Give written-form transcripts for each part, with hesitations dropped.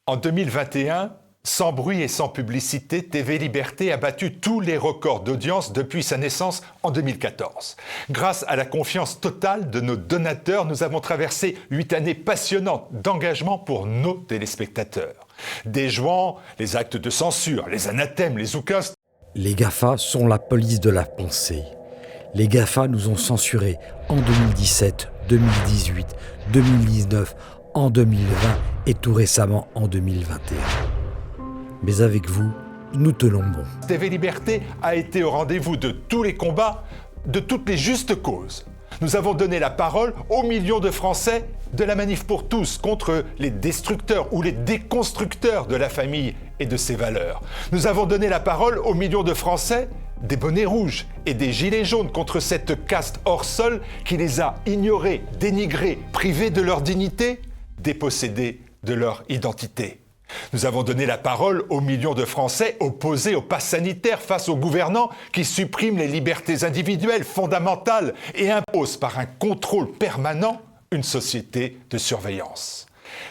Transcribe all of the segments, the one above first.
En 2021, sans bruit et sans publicité, TV Liberté a battu tous les records d'audience depuis sa naissance en 2014. Grâce à la confiance totale de nos donateurs, nous avons traversé 8 années passionnantes d'engagement pour nos téléspectateurs. Déjouant les actes de censure, les anathèmes, les oukas. Les GAFA sont la police de la pensée. Les GAFA nous ont censurés en 2017, 2018, 2019, en 2020 et tout récemment en 2021. Mais avec vous, nous tenons bon. TV Liberté a été au rendez-vous de tous les combats, de toutes les justes causes. Nous avons donné la parole aux millions de Français de la Manif pour tous contre les destructeurs ou les déconstructeurs de la famille et de ses valeurs. Nous avons donné la parole aux millions de Français des bonnets rouges et des gilets jaunes contre cette caste hors sol qui les a ignorés, dénigrés, privés de leur dignité, dépossédés de leur identité. Nous avons donné la parole aux millions de Français opposés au pass sanitaire face aux gouvernants qui suppriment les libertés individuelles fondamentales et imposent par un contrôle permanent une société de surveillance.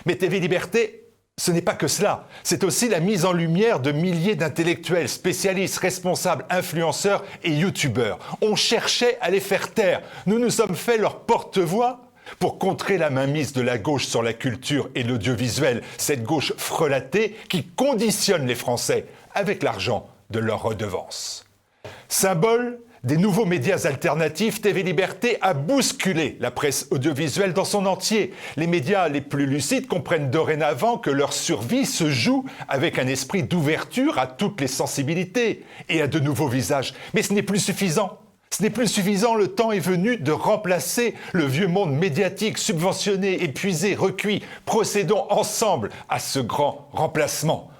Mais TV Liberté, ce n'est pas que cela. C'est aussi la mise en lumière de milliers d'intellectuels, spécialistes, responsables, influenceurs et youtubeurs. On cherchait à les faire taire. Nous nous sommes fait leur porte-voix pour contrer la mainmise de la gauche sur la culture et l'audiovisuel, cette gauche frelatée qui conditionne les Français avec l'argent de leurs redevances. Symbole des nouveaux médias alternatifs, TV Liberté a bousculé la presse audiovisuelle dans son entier. Les médias les plus lucides comprennent dorénavant que leur survie se joue avec un esprit d'ouverture à toutes les sensibilités et à de nouveaux visages. Mais ce n'est plus suffisant. Ce n'est plus suffisant, le temps est venu de remplacer le vieux monde médiatique subventionné, épuisé, recuit. Procédons ensemble à ce grand remplacement.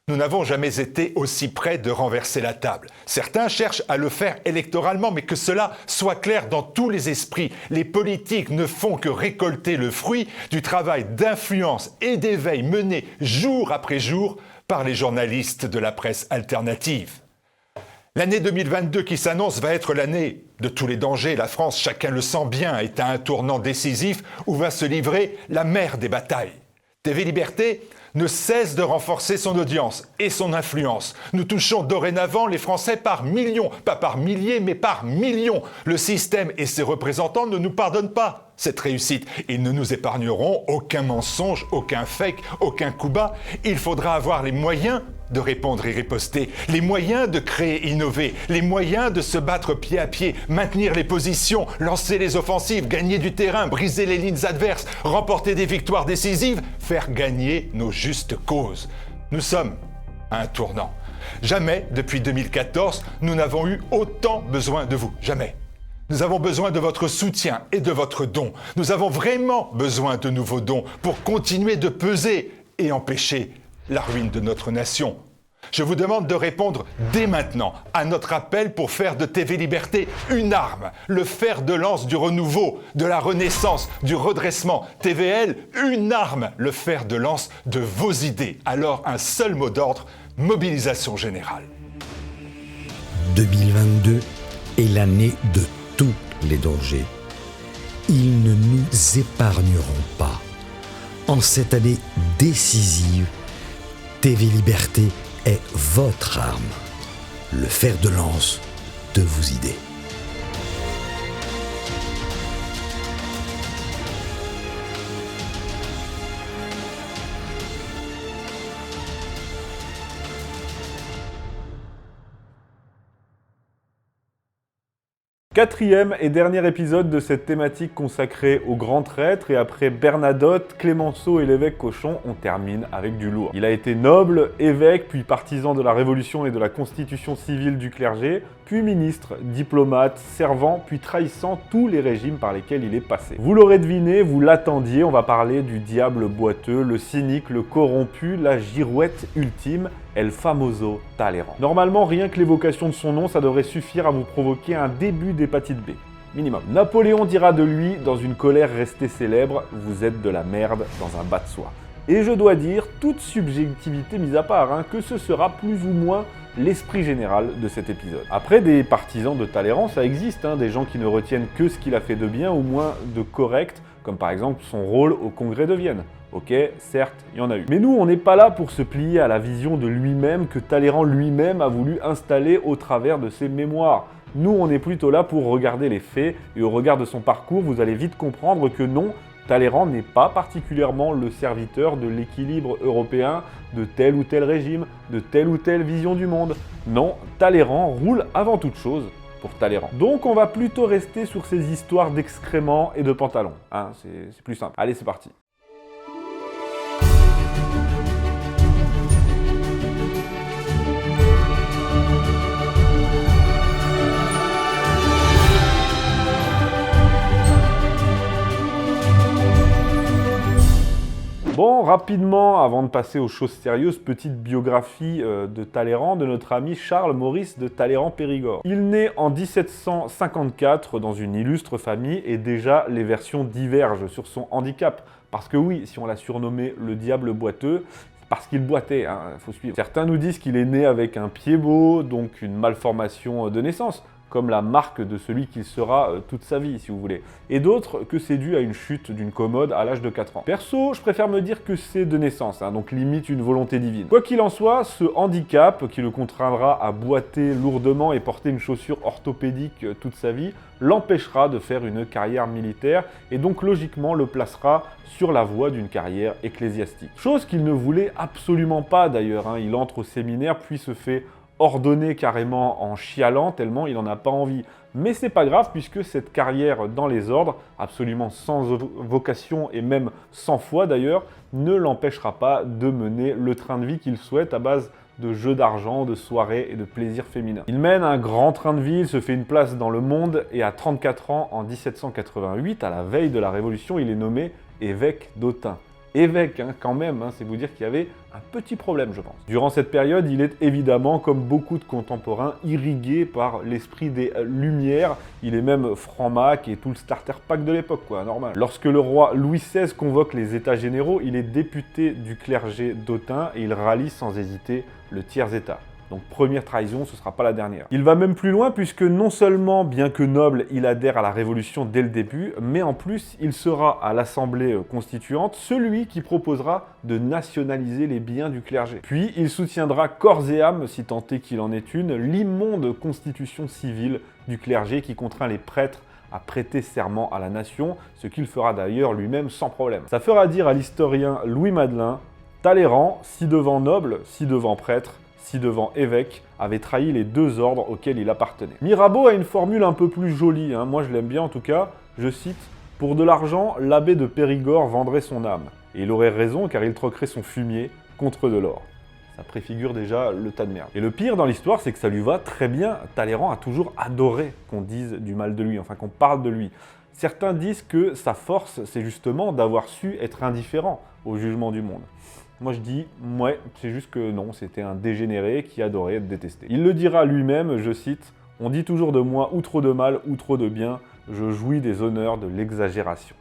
Nous n'avons jamais été aussi près de renverser la table. Certains cherchent à le faire électoralement, mais que cela soit clair dans tous les esprits. Les politiques ne font que récolter le fruit du travail d'influence et d'éveil mené jour après jour par les journalistes de la presse alternative. L'année 2022 qui s'annonce va être l'année de tous les dangers. La France, chacun le sent bien, est à un tournant décisif où va se livrer la mère des batailles. TV Liberté ne cesse de renforcer son audience et son influence. Nous touchons dorénavant les Français par millions, pas par milliers, mais par millions. Le système et ses représentants ne nous pardonnent pas cette réussite. Ils ne nous épargneront aucun mensonge, aucun fake, aucun coup bas. Il faudra avoir les moyens de répondre et riposter, les moyens de créer, innover, les moyens de se battre pied à pied, maintenir les positions, lancer les offensives, gagner du terrain, briser les lignes adverses, remporter des victoires décisives, faire gagner nos justes causes. Nous sommes à un tournant. Jamais, depuis 2014, nous n'avons eu autant besoin de vous. Jamais. Nous avons besoin de votre soutien et de votre don. Nous avons vraiment besoin de nouveaux dons pour continuer de peser et empêcher la ruine de notre nation. Je vous demande de répondre dès maintenant à notre appel pour faire de TV Liberté une arme, le fer de lance du renouveau, de la renaissance, du redressement. TVL, une arme, le fer de lance de vos idées. Alors un seul mot d'ordre, mobilisation générale. 2022 est l'année de tous les dangers. Ils ne nous épargneront pas. En cette année décisive, TV Liberté est votre arme, le fer de lance de vos idées. Quatrième et dernier épisode de cette thématique consacrée au grand traître, et après Bernadotte, Clémenceau et l'évêque Cochon, on termine avec du lourd. Il a été noble, évêque, puis partisan de la Révolution et de la constitution civile du clergé, puis ministre, diplomate, servant, puis trahissant tous les régimes par lesquels il est passé. Vous l'aurez deviné, vous l'attendiez, on va parler du diable boiteux, le cynique, le corrompu, la girouette ultime, El Famoso Talleyrand. Normalement, rien que l'évocation de son nom, ça devrait suffire à vous provoquer un début d'hépatite B. Minimum. Napoléon dira de lui, dans une colère restée célèbre, « Vous êtes de la merde dans un bas de soie ». Et je dois dire, toute subjectivité mise à part, que ce sera plus ou moins l'esprit général de cet épisode. Après, des partisans de Talleyrand, ça existe, des gens qui ne retiennent que ce qu'il a fait de bien ou moins de correct, comme par exemple son rôle au Congrès de Vienne. Ok, certes, il y en a eu. Mais nous, on n'est pas là pour se plier à la vision de lui-même que Talleyrand lui-même a voulu installer au travers de ses mémoires. Nous, on est plutôt là pour regarder les faits, et au regard de son parcours, vous allez vite comprendre que non, Talleyrand n'est pas particulièrement le serviteur de l'équilibre européen, de tel ou tel régime, de telle ou telle vision du monde. Non, Talleyrand roule avant toute chose pour Talleyrand. Donc on va plutôt rester sur ces histoires d'excréments et de pantalons. Hein, c'est plus simple. Allez, c'est parti. Bon, rapidement, avant de passer aux choses sérieuses, petite biographie de Talleyrand, de notre ami Charles-Maurice de Talleyrand-Périgord. Il naît en 1754 dans une illustre famille et déjà les versions divergent sur son handicap. Parce que oui, si on l'a surnommé le diable boiteux, parce qu'il boitait, hein, faut suivre. Certains nous disent qu'il est né avec un pied beau, donc une malformation de naissance, comme la marque de celui qu'il sera toute sa vie, si vous voulez. Et d'autres que c'est dû à une chute d'une commode à l'âge de 4 ans. Perso, je préfère me dire que c'est de naissance, hein, donc limite une volonté divine. Quoi qu'il en soit, ce handicap qui le contraindra à boiter lourdement et porter une chaussure orthopédique toute sa vie, l'empêchera de faire une carrière militaire et donc logiquement le placera sur la voie d'une carrière ecclésiastique. Chose qu'il ne voulait absolument pas d'ailleurs, hein. Il entre au séminaire puis se fait ordonné carrément en chialant tellement il n'en a pas envie. Mais c'est pas grave puisque cette carrière dans les ordres, absolument sans vocation et même sans foi d'ailleurs, ne l'empêchera pas de mener le train de vie qu'il souhaite à base de jeux d'argent, de soirées et de plaisirs féminins. Il mène un grand train de vie, il se fait une place dans le monde et à 34 ans, en 1788, à la veille de la Révolution, il est nommé évêque d'Autun. Évêque, hein, quand même, hein, c'est vous dire qu'il y avait un petit problème, je pense. Durant cette période, il est évidemment, comme beaucoup de contemporains, irrigué par l'esprit des Lumières. Il est même franc-mac et tout le starter pack de l'époque, quoi, normal. Lorsque le roi Louis XVI convoque les États généraux, il est député du clergé d'Autun et il rallie sans hésiter le tiers-État. Donc première trahison, ce ne sera pas la dernière. Il va même plus loin puisque non seulement, bien que noble, il adhère à la Révolution dès le début, mais en plus, il sera à l'Assemblée constituante celui qui proposera de nationaliser les biens du clergé. Puis il soutiendra corps et âme, si tant est qu'il en est une, l'immonde constitution civile du clergé qui contraint les prêtres à prêter serment à la nation, ce qu'il fera d'ailleurs lui-même sans problème. Ça fera dire à l'historien Louis Madelin, Talleyrand, si devant noble, si devant prêtre, si devant évêque, avait trahi les deux ordres auxquels il appartenait. Mirabeau a une formule un peu plus jolie, hein. Moi je l'aime bien en tout cas, je cite « Pour de l'argent, l'abbé de Périgord vendrait son âme. Et il aurait raison car il troquerait son fumier contre de l'or. » Ça préfigure déjà le tas de merde. Et le pire dans l'histoire, c'est que ça lui va très bien. Talleyrand a toujours adoré qu'on dise du mal de lui, enfin qu'on parle de lui. Certains disent que sa force, c'est justement d'avoir su être indifférent au jugement du monde. Moi je dis, ouais, c'est juste que non, c'était un dégénéré qui adorait être détesté. Il le dira lui-même, je cite, « On dit toujours de moi ou trop de mal ou trop de bien, je jouis des honneurs de l'exagération. »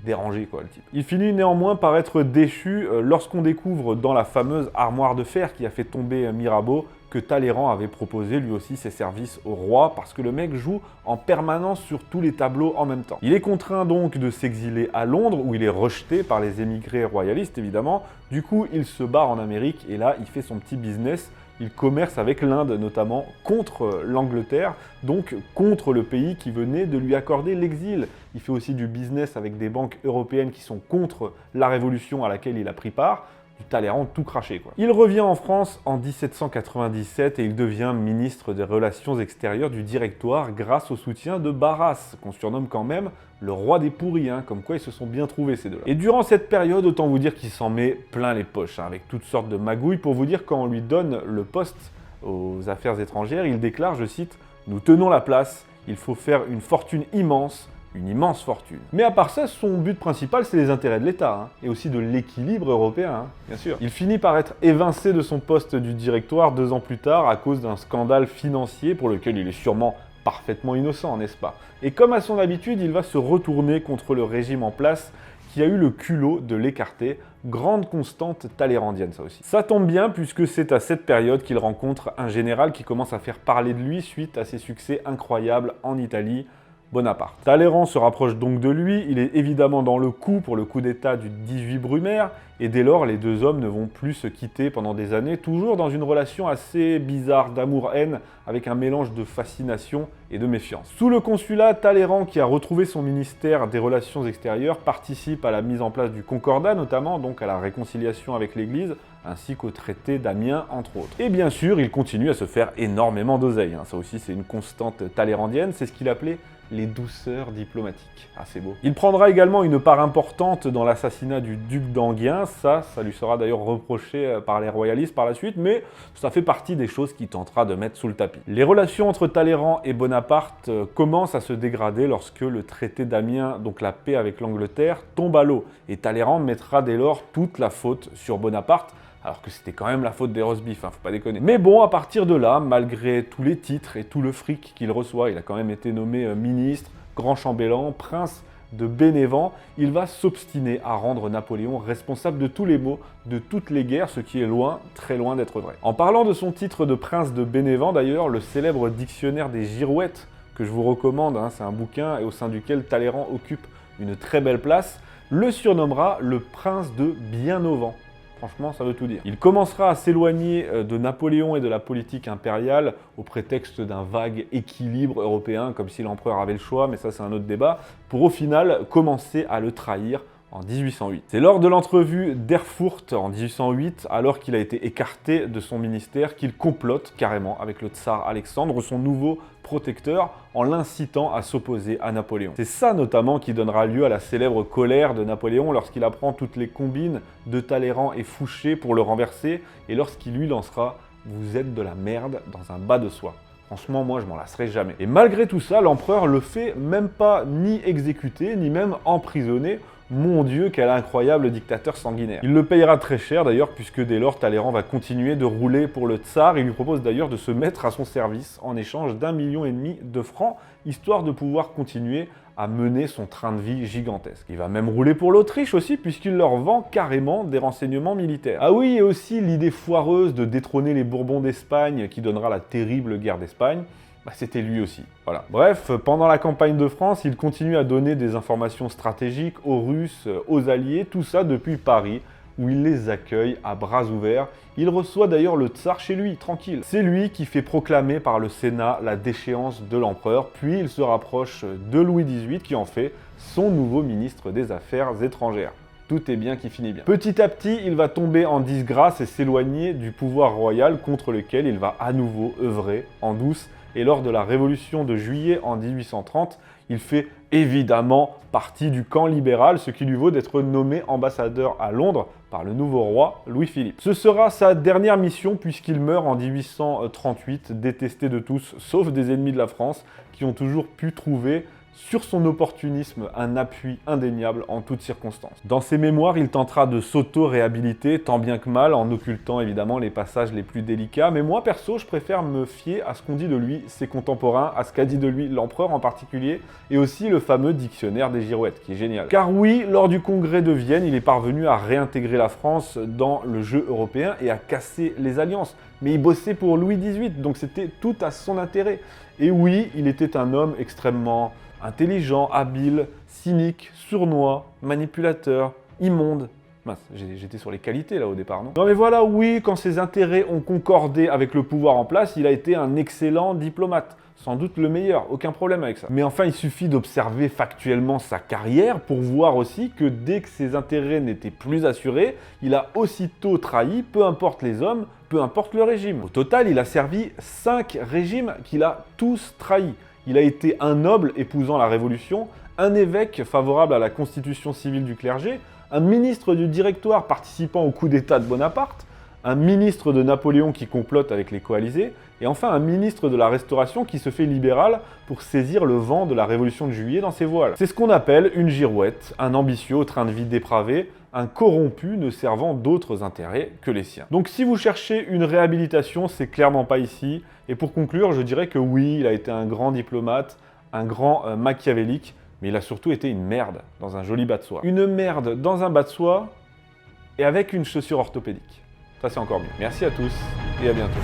Dérangé quoi le type. Il finit néanmoins par être déchu lorsqu'on découvre dans la fameuse armoire de fer qui a fait tomber Mirabeau que Talleyrand avait proposé lui aussi ses services au roi parce que le mec joue en permanence sur tous les tableaux en même temps. Il est contraint donc de s'exiler à Londres où il est rejeté par les émigrés royalistes évidemment. Du coup il se barre en Amérique et là il fait son petit business. Il commerce avec l'Inde notamment contre l'Angleterre, donc contre le pays qui venait de lui accorder l'exil. Il fait aussi du business avec des banques européennes qui sont contre la révolution à laquelle il a pris part. Du Talleyrand tout craché quoi. Il revient en France en 1797 et il devient ministre des Relations extérieures du Directoire grâce au soutien de Barras, qu'on surnomme quand même le roi des pourris, hein, comme quoi ils se sont bien trouvés ces deux-là. Et durant cette période, autant vous dire qu'il s'en met plein les poches, hein, avec toutes sortes de magouilles. Pour vous dire, quand on lui donne le poste aux affaires étrangères, il déclare, je cite, « Nous tenons la place, il faut faire une fortune immense, une immense fortune. » Mais à part ça, son but principal, c'est les intérêts de l'État, hein, et aussi de l'équilibre européen, hein, bien sûr. Il finit par être évincé de son poste du Directoire 2 ans plus tard à cause d'un scandale financier pour lequel il est sûrement parfaitement innocent, n'est-ce pas? Et comme à son habitude, il va se retourner contre le régime en place qui a eu le culot de l'écarter. Grande constante tallérandienne, ça aussi. Ça tombe bien puisque c'est à cette période qu'il rencontre un général qui commence à faire parler de lui suite à ses succès incroyables en Italie, Bonaparte. Talleyrand se rapproche donc de lui, il est évidemment dans le coup pour le coup d'état du 18 Brumaire, et dès lors les deux hommes ne vont plus se quitter pendant des années, toujours dans une relation assez bizarre d'amour-haine, avec un mélange de fascination et de méfiance. Sous le consulat, Talleyrand, qui a retrouvé son ministère des Relations extérieures, participe à la mise en place du Concordat notamment, donc à la réconciliation avec l'Église, ainsi qu'au traité d'Amiens, entre autres. Et bien sûr, il continue à se faire énormément d'oseille, ça aussi c'est une constante tallérandienne, c'est ce qu'il appelait les douceurs diplomatiques. Ah, c'est beau. Il prendra également une part importante dans l'assassinat du duc d'Enghien, ça lui sera d'ailleurs reproché par les royalistes par la suite, mais ça fait partie des choses qu'il tentera de mettre sous le tapis. Les relations entre Talleyrand et Bonaparte commencent à se dégrader lorsque le traité d'Amiens, donc la paix avec l'Angleterre, tombe à l'eau, et Talleyrand mettra dès lors toute la faute sur Bonaparte, alors que c'était quand même la faute des roast beef, faut pas déconner. Mais bon, à partir de là, malgré tous les titres et tout le fric qu'il reçoit, il a quand même été nommé ministre, grand chambellan, prince de Bénévent, il va s'obstiner à rendre Napoléon responsable de tous les maux, de toutes les guerres, ce qui est loin, très loin d'être vrai. En parlant de son titre de prince de Bénévent d'ailleurs, le célèbre dictionnaire des girouettes, que je vous recommande, c'est un bouquin et au sein duquel Talleyrand occupe une très belle place, le surnommera le prince de Bien-Auvent. Franchement, ça veut tout dire. Il commencera à s'éloigner de Napoléon et de la politique impériale au prétexte d'un vague équilibre européen, comme si l'empereur avait le choix, mais ça c'est un autre débat, pour au final commencer à le trahir en 1808. C'est lors de l'entrevue d'Erfurt en 1808, alors qu'il a été écarté de son ministère, qu'il complote carrément avec le tsar Alexandre, son nouveau protecteur, en l'incitant à s'opposer à Napoléon. C'est ça notamment qui donnera lieu à la célèbre colère de Napoléon lorsqu'il apprend toutes les combines de Talleyrand et Fouché pour le renverser, et lorsqu'il lui lancera « Vous êtes de la merde dans un bas de soie ». Franchement, moi, je m'en lasserai jamais. Et malgré tout ça, l'empereur le fait même pas ni exécuter, ni même emprisonner. Mon Dieu, quel incroyable dictateur sanguinaire. Il le payera très cher d'ailleurs, puisque dès lors, Talleyrand va continuer de rouler pour le tsar. Il lui propose d'ailleurs de se mettre à son service en échange d'1,5 million de francs, histoire de pouvoir continuer à mener son train de vie gigantesque. Il va même rouler pour l'Autriche aussi, puisqu'il leur vend carrément des renseignements militaires. Ah oui, et aussi l'idée foireuse de détrôner les Bourbons d'Espagne, qui donnera la terrible guerre d'Espagne. C'était lui aussi. Voilà. Bref, pendant la campagne de France, il continue à donner des informations stratégiques aux Russes, aux Alliés, tout ça depuis Paris, où il les accueille à bras ouverts. Il reçoit d'ailleurs le tsar chez lui, tranquille. C'est lui qui fait proclamer par le Sénat la déchéance de l'empereur, puis il se rapproche de Louis XVIII, qui en fait son nouveau ministre des Affaires étrangères. Tout est bien qui finit bien. Petit à petit, il va tomber en disgrâce et s'éloigner du pouvoir royal contre lequel il va à nouveau œuvrer en douce. Et lors de la Révolution de juillet en 1830, il fait évidemment partie du camp libéral, ce qui lui vaut d'être nommé ambassadeur à Londres par le nouveau roi Louis-Philippe. Ce sera sa dernière mission puisqu'il meurt en 1838, détesté de tous, sauf des ennemis de la France, qui ont toujours pu trouver sur son opportunisme un appui indéniable en toutes circonstances. Dans ses mémoires, il tentera de s'auto-réhabiliter tant bien que mal, en occultant évidemment les passages les plus délicats, mais moi perso, je préfère me fier à ce qu'on dit de lui ses contemporains, à ce qu'a dit de lui l'empereur en particulier, et aussi le fameux dictionnaire des girouettes, qui est génial. Car oui, lors du congrès de Vienne, il est parvenu à réintégrer la France dans le jeu européen et à casser les alliances. Mais il bossait pour Louis XVIII, donc c'était tout à son intérêt. Et oui, il était un homme extrêmement intelligent, habile, cynique, sournois, manipulateur, immonde. Mince, j'étais sur les qualités là au départ, non? Non mais voilà, oui, quand ses intérêts ont concordé avec le pouvoir en place, il a été un excellent diplomate. Sans doute le meilleur, aucun problème avec ça. Mais enfin, il suffit d'observer factuellement sa carrière pour voir aussi que dès que ses intérêts n'étaient plus assurés, il a aussitôt trahi, peu importe les hommes, peu importe le régime. Au total, il a servi 5 régimes qu'il a tous trahis. Il a été un noble épousant la Révolution, un évêque favorable à la constitution civile du clergé, un ministre du Directoire participant au coup d'État de Bonaparte, un ministre de Napoléon qui complote avec les coalisés, et enfin un ministre de la Restauration qui se fait libéral pour saisir le vent de la Révolution de Juillet dans ses voiles. C'est ce qu'on appelle une girouette, un ambitieux au train de vie dépravé, un corrompu ne servant d'autres intérêts que les siens. Donc si vous cherchez une réhabilitation, c'est clairement pas ici. Et pour conclure, je dirais que oui, il a été un grand diplomate, un grand machiavélique, mais il a surtout été une merde dans un joli bas de soie. Une merde dans un bas de soie et avec une chaussure orthopédique. Ça c'est encore mieux. Merci à tous et à bientôt.